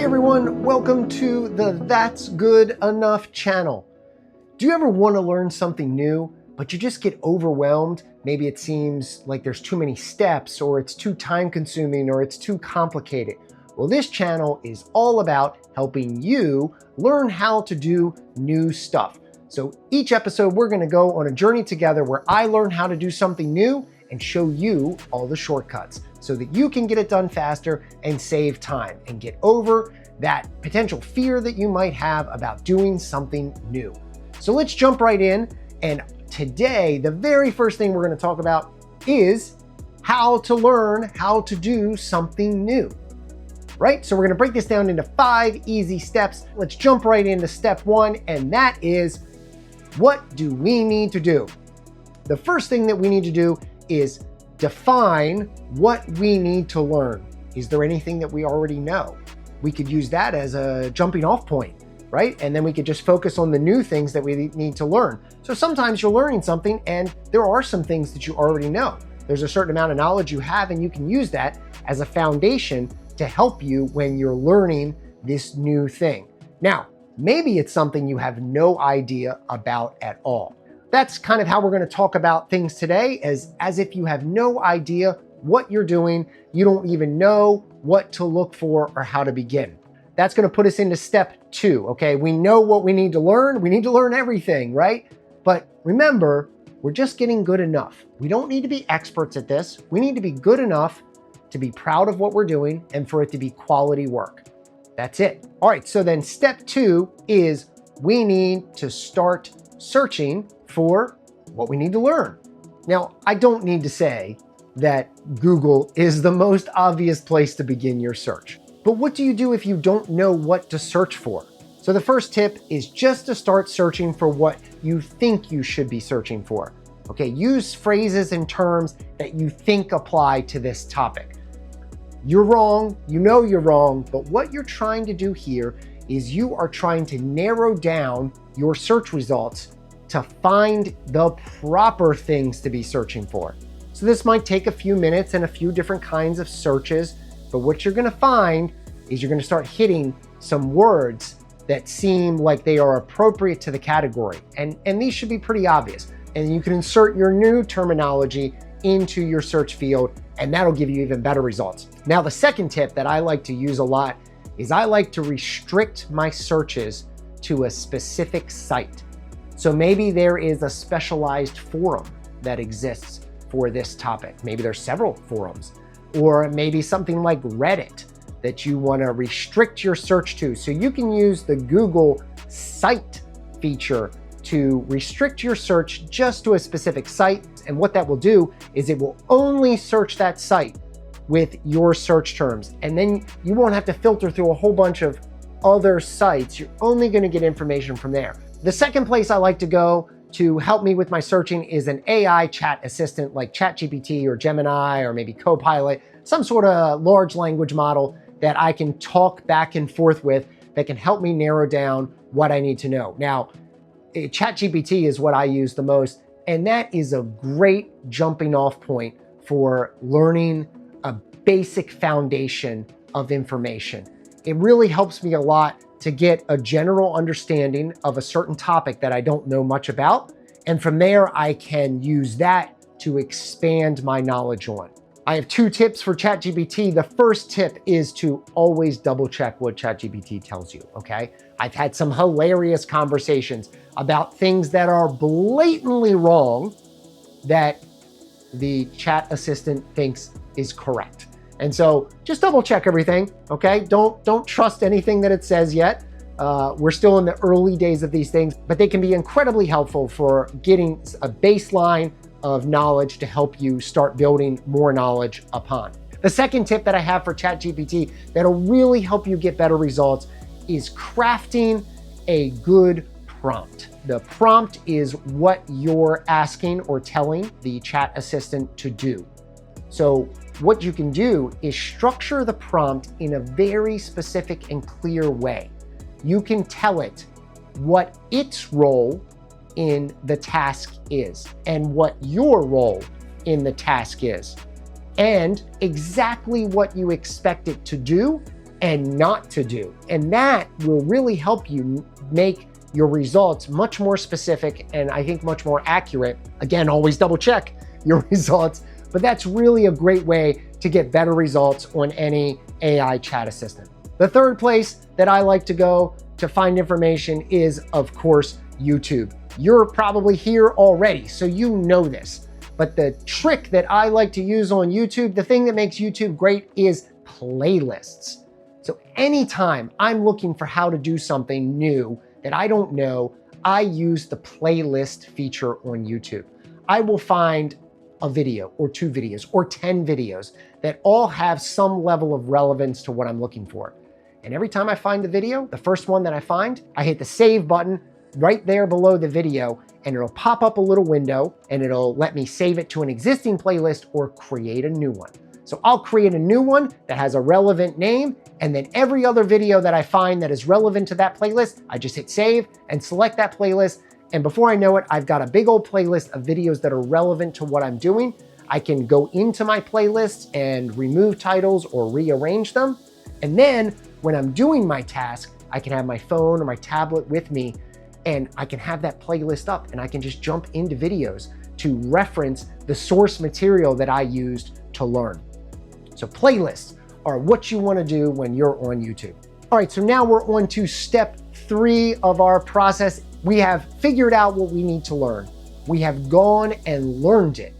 everyone, welcome to the That's Good Enough channel. Do you ever want to learn something new, but you just get overwhelmed? Maybe it seems like there's too many steps, or it's too time consuming, or it's too complicated. Well, this channel is all about helping you learn how to do new stuff. So each episode, we're going to go on a journey together where I learn how to do something new and show you all the shortcuts so that you can get it done faster and save time and get over that potential fear that you might have about doing something new. So let's jump right in. And today, the very first thing we're going to talk about is how to learn how to do something new, right? So we're going to break this down into 5 easy steps. Let's jump right into step 1, and that is, what do we need to do? The first thing that we need to do is define what we need to learn. Is there anything that we already know? We could use that as a jumping off point, right? And then we could just focus on the new things that we need to learn. So sometimes you're learning something and there are some things that you already know. There's a certain amount of knowledge you have, and you can use that as a foundation to help you when you're learning this new thing. Now, maybe it's something you have no idea about at all. That's kind of how we're going to talk about things today, as if you have no idea what you're doing, you don't even know what to look for or how to begin. That's going to put us into step 2, okay? We know what we need to learn. We need to learn everything, right? But remember, we're just getting good enough. We don't need to be experts at this. We need to be good enough to be proud of what we're doing and for it to be quality work. That's it. All right, so then step 2 is we need to start searching for what we need to learn. Now, I don't need to say that Google is the most obvious place to begin your search. But what do you do if you don't know what to search for? So the first tip is just to start searching for what you think you should be searching for. Okay, use phrases and terms that you think apply to this topic. You're wrong, you know you're wrong, but what you're trying to do here is you are trying to narrow down your search results to find the proper things to be searching for. So this might take a few minutes and a few different kinds of searches, but what you're gonna find is you're gonna start hitting some words that seem like they are appropriate to the category. And these should be pretty obvious. And you can insert your new terminology into your search field, and that'll give you even better results. Now, the second tip that I like to use a lot is I like to restrict my searches to a specific site. So maybe there is a specialized forum that exists for this topic. Maybe there's several forums, or maybe something like Reddit that you want to restrict your search to. So you can use the Google Site feature to restrict your search just to a specific site. And what that will do is it will only search that site with your search terms. And then you won't have to filter through a whole bunch of other sites. You're only going to get information from there. The second place I like to go to help me with my searching is an AI chat assistant like ChatGPT or Gemini or maybe Copilot, some sort of large language model that I can talk back and forth with that can help me narrow down what I need to know. Now, ChatGPT is what I use the most, and that is a great jumping off point for learning a basic foundation of information. It really helps me a lot to get a general understanding of a certain topic that I don't know much about. And from there, I can use that to expand my knowledge on. I have 2 tips for ChatGPT. The first tip is to always double check what ChatGPT tells you, okay? I've had some hilarious conversations about things that are blatantly wrong that the chat assistant thinks is correct. And so just double check everything, okay? Don't trust anything that it says yet. We're still in the early days of these things, but they can be incredibly helpful for getting a baseline of knowledge to help you start building more knowledge upon. The second tip that I have for ChatGPT that'll really help you get better results is crafting a good prompt. The prompt is what you're asking or telling the chat assistant to do. So what you can do is structure the prompt in a very specific and clear way. You can tell it what its role in the task is and what your role in the task is, and exactly what you expect it to do and not to do. And that will really help you make your results much more specific and I think much more accurate. Again, always double check your results, but that's really a great way to get better results on any AI chat assistant. The third place that I like to go to find information is, of course, YouTube. You're probably here already, so you know this. But the trick that I like to use on YouTube, the thing that makes YouTube great is playlists. So anytime I'm looking for how to do something new that I don't know, I use the playlist feature on YouTube. I will find a video or 2 videos or 10 videos that all have some level of relevance to what I'm looking for. And every time I find the video, the first one that I find, I hit the save button right there below the video, and it'll pop up a little window and it'll let me save it to an existing playlist or create a new one. So I'll create a new one that has a relevant name, and then every other video that I find that is relevant to that playlist, I just hit save and select that playlist. And before I know it, I've got a big old playlist of videos that are relevant to what I'm doing. I can go into my playlist and remove titles or rearrange them. And then when I'm doing my task, I can have my phone or my tablet with me, and I can have that playlist up and I can just jump into videos to reference the source material that I used to learn. So playlists are what you want to do when you're on YouTube. All right, so now we're on to step 3 of our process. We have figured out what we need to learn. We have gone and learned it.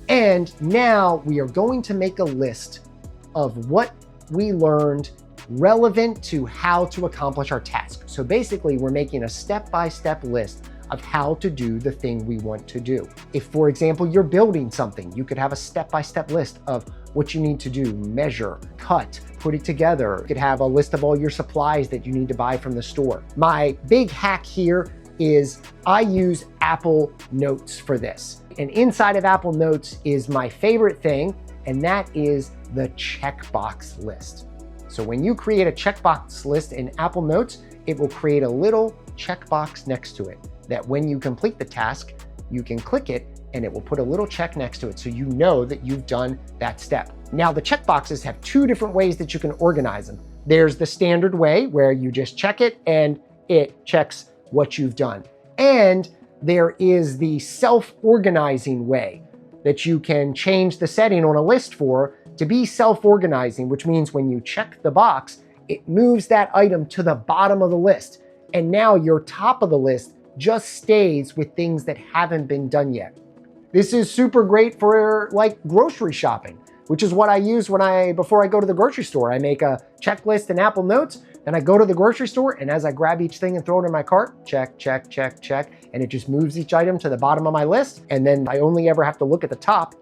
And now we are going to make a list of what we learned relevant to how to accomplish our task. So basically, we're making a step-by-step list of how to do the thing we want to do. If, for example, you're building something, you could have a step-by-step list of what you need to do: measure, cut, put it together. You could have a list of all your supplies that you need to buy from the store. My big hack here is I use Apple Notes for this. And inside of Apple Notes is my favorite thing, and that is the checkbox list. So when you create a checkbox list in Apple Notes, it will create a little checkbox next to it that when you complete the task, you can click it and it will put a little check next to it so you know that you've done that step. Now, the checkboxes have 2 different ways that you can organize them. There's the standard way where you just check it and it checks what you've done. And there is the self-organizing way that you can change the setting on a list for to be self-organizing, which means when you check the box, it moves that item to the bottom of the list. And now your top of the list just stays with things that haven't been done yet. This is super great for like grocery shopping, which is what I use before I go to the grocery store. I make a checklist in Apple Notes, then I go to the grocery store, and as I grab each thing and throw it in my cart, check, check, check, check, and it just moves each item to the bottom of my list. And then I only ever have to look at the top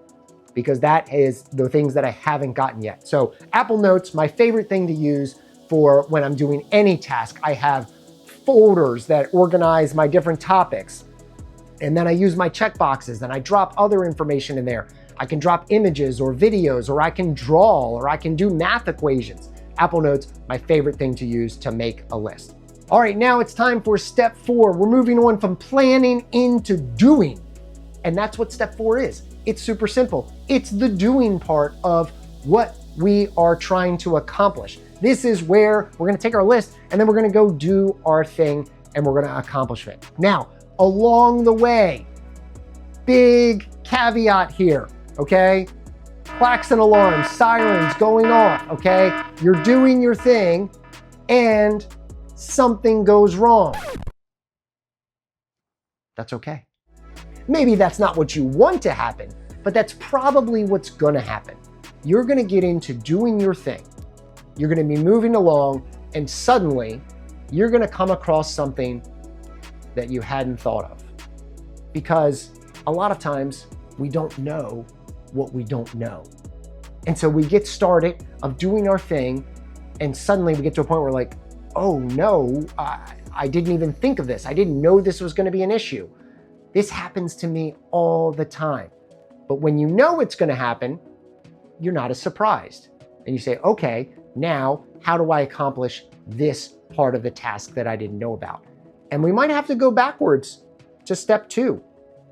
because that is the things that I haven't gotten yet. So Apple Notes, my favorite thing to use for when I'm doing any task. I have folders that organize my different topics. And then I use my checkboxes and I drop other information in there. I can drop images or videos, or I can draw, or I can do math equations. Apple Notes, my favorite thing to use to make a list. All right, now it's time for step 4. We're moving on from planning into doing. And that's what step 4 is. It's super simple. It's the doing part of what we are trying to accomplish. This is where we're gonna take our list and then we're gonna go do our thing and we're gonna accomplish it. Now, along the way, big caveat here, okay? Klaxon alarms, sirens going off, okay? You're doing your thing and something goes wrong. That's okay. Maybe that's not what you want to happen, but that's probably what's gonna happen. You're gonna get into doing your thing. You're gonna be moving along, and suddenly you're gonna come across something that you hadn't thought of. Because a lot of times we don't know what we don't know. And so we get started of doing our thing, and suddenly we get to a point where like, oh no, I didn't even think of this. I didn't know this was gonna be an issue. This happens to me all the time. But when you know it's gonna happen, you're not as surprised. And you say, okay, now how do I accomplish this part of the task that I didn't know about? And we might have to go backwards to step 2,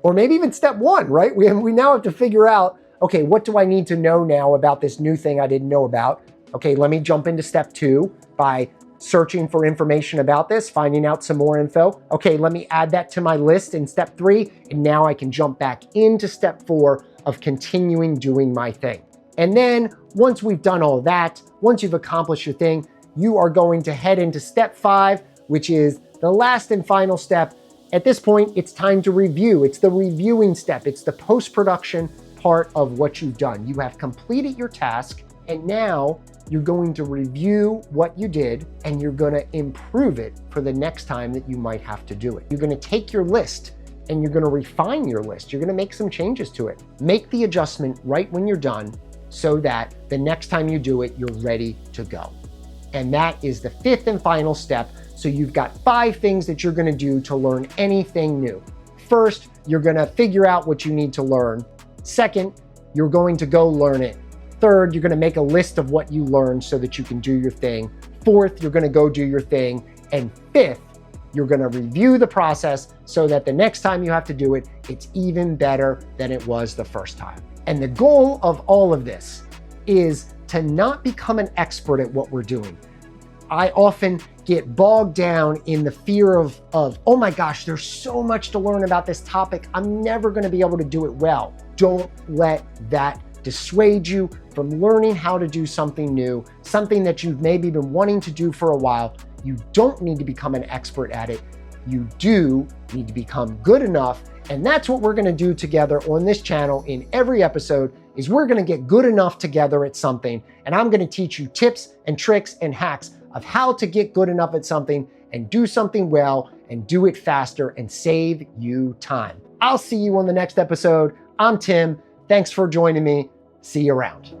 or maybe even step 1, right? We now have to figure out, okay, what do I need to know now about this new thing I didn't know about Okay, let me jump into step 2 by searching for information about this, finding out some more info. Okay, let me add that to my list in step 3, and now I can jump back into step 4 of continuing doing my thing. And then once we've done all that, once you've accomplished your thing, you are going to head into step 5, which is the last and final step. At this point, it's time to review. It's the reviewing step. It's the post-production part of what you've done. You have completed your task, and now you're going to review what you did, and you're going to improve it for the next time that you might have to do it. You're going to take your list and you're going to refine your list. You're going to make some changes to it. Make the adjustment right when you're done so that the next time you do it, you're ready to go. And that is the 5th and final step. So you've got 5 things that you're going to do to learn anything new. First, you're going to figure out what you need to learn. Second, you're going to go learn it. Third, you're going to make a list of what you learned so that you can do your thing. Fourth, you're going to go do your thing. And 5th, you're going to review the process so that the next time you have to do it, it's even better than it was the first time. And the goal of all of this is to not become an expert at what we're doing. I often get bogged down in the fear of, oh my gosh, there's so much to learn about this topic. I'm never going to be able to do it well. Don't let that dissuade you from learning how to do something new, something that you've maybe been wanting to do for a while. You don't need to become an expert at it. You do need to become good enough. And that's what we're going to do together on this channel in every episode is we're going to get good enough together at something. And I'm going to teach you tips and tricks and hacks of how to get good enough at something and do something well and do it faster and save you time. I'll see you on the next episode. I'm Tim. Thanks for joining me. See you around.